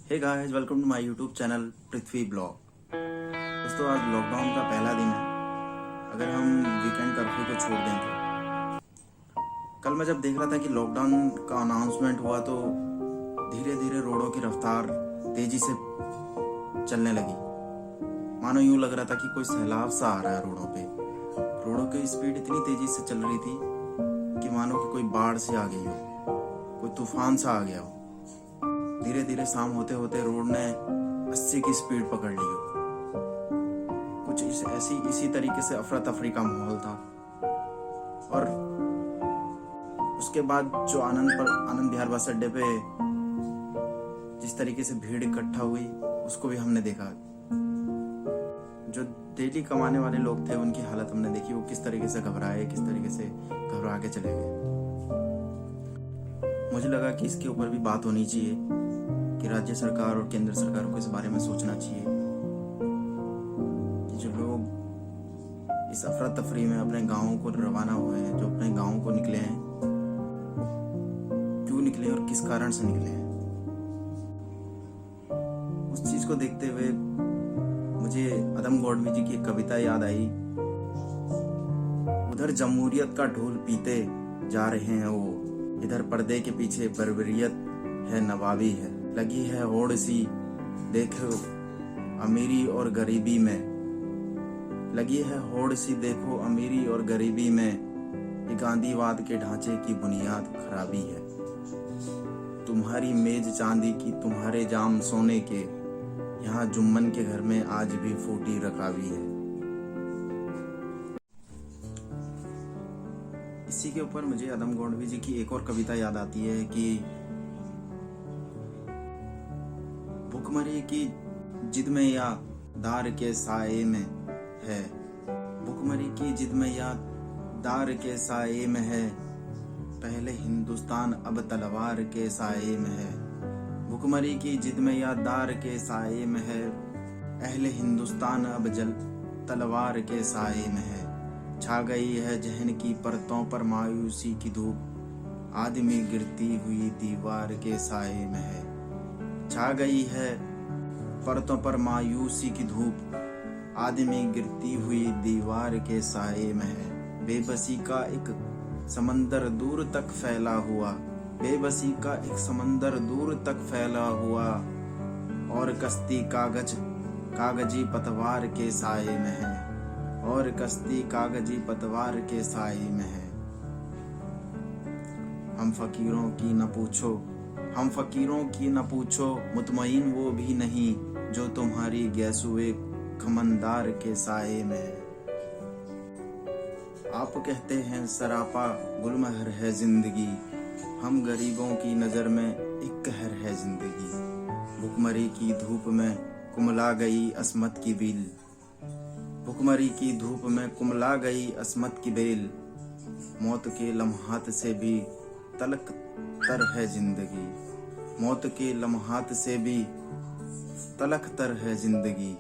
Hey guys, welcome to my YouTube channel Prithvi blog. दोस्तों, आज lockdown का पहला दिन है। अगर हम वीकेंड कर्फ्यू को छोड़ दें तो कल मैं जब देख रहा था कि लॉकडाउन का अनाउंसमेंट हुआ तो धीरे धीरे रोडों की रफ्तार तेजी से चलने लगी। मानो यूं लग रहा था कि कोई सैलाब सा आ रहा है रोडों पे। रोडों की स्पीड इतनी तेजी से चल रही थी कि मानो कि कोई बाढ़ से आ गई हो, कोई तूफान सा आ गया हो। धीरे धीरे शाम होते होते रोड ने 80 की स्पीड पकड़ ली हो। कुछ इसी तरीके से अफरा तफरी का माहौल था। और उसके बाद जो आनंद विहार बस अड्डे पे जिस तरीके से भीड़ इकट्ठा हुई उसको भी हमने देखा। जो डेली कमाने वाले लोग थे उनकी हालत हमने देखी, वो किस तरीके से घबराए, किस तरीके से घबरा के चले गए। मुझे लगा कि इसके ऊपर भी बात होनी चाहिए कि राज्य सरकार और केंद्र सरकार को इस बारे में सोचना चाहिए कि जो लोग इस अफरा तफरी में अपने गांवों को रवाना हुए हैं, जो अपने गांवों को निकले हैं, क्यों निकले और किस कारण से निकले हैं। उस चीज को देखते हुए मुझे अदम गोडवी जी की एक कविता याद आई। उधर जमहूरियत का ढोल पीते जा रहे हैं वो, इधर पर्दे के पीछे बर्बरियत है, नवाबी है। लगी है होड़ सी देखो अमीरी और गरीबी में, लगी है होड़ सी देखो अमीरी और गरीबी में। ये गांधीवाद के ढांचे की बुनियाद खराबी है। तुम्हारी मेज चांदी की, तुम्हारे जाम सोने के, यहाँ जुम्मन के घर में आज भी फूटी रकाबी है। इसी के ऊपर मुझे अदम गोडवी जी की एक और कविता याद आती है कि भुखमरी की जिद में या दार के साए में है, भुखमरी की जिद में या दार के साए में है। पहले हिंदुस्तान अब तलवार के साए में है। भुखमरी की जिद में या दार के साए में है। अहले हिंदुस्तान अब तलवार के साए में है। छा गई है जहन की परतों पर मायूसी की धूप, आदमी गिरती हुई दीवार के साए में है। छा गई है परतों पर मायूसी की धूप, आदमी गिरती हुई दीवार के साए में है। बेबसी का एक समंदर दूर तक फैला हुआ, बेबसी का एक समंदर दूर तक फैला हुआ, और कश्ती कागजी पतवार के साए में है, और कश्ती कागजी पतवार के साए में है। हम फकीरों की न पूछो, हम फकीरों की न पूछो, मुतमईन वो भी नहीं जो तुम्हारी गैसुए खमनदार के साए में है। आप कहते हैं सरापा गुलमहर है जिंदगी, हम गरीबों की नजर में एक कहर है जिंदगी। भुखमरी की धूप में कुमला गई अस्मत की बेल, भुखमरी की धूप में कुमला गई अस्मत की बेल। मौत के लम्हात से भी तलक तर है जिंदगी, मौत के लम्हात से भी तलख तर है जिंदगी।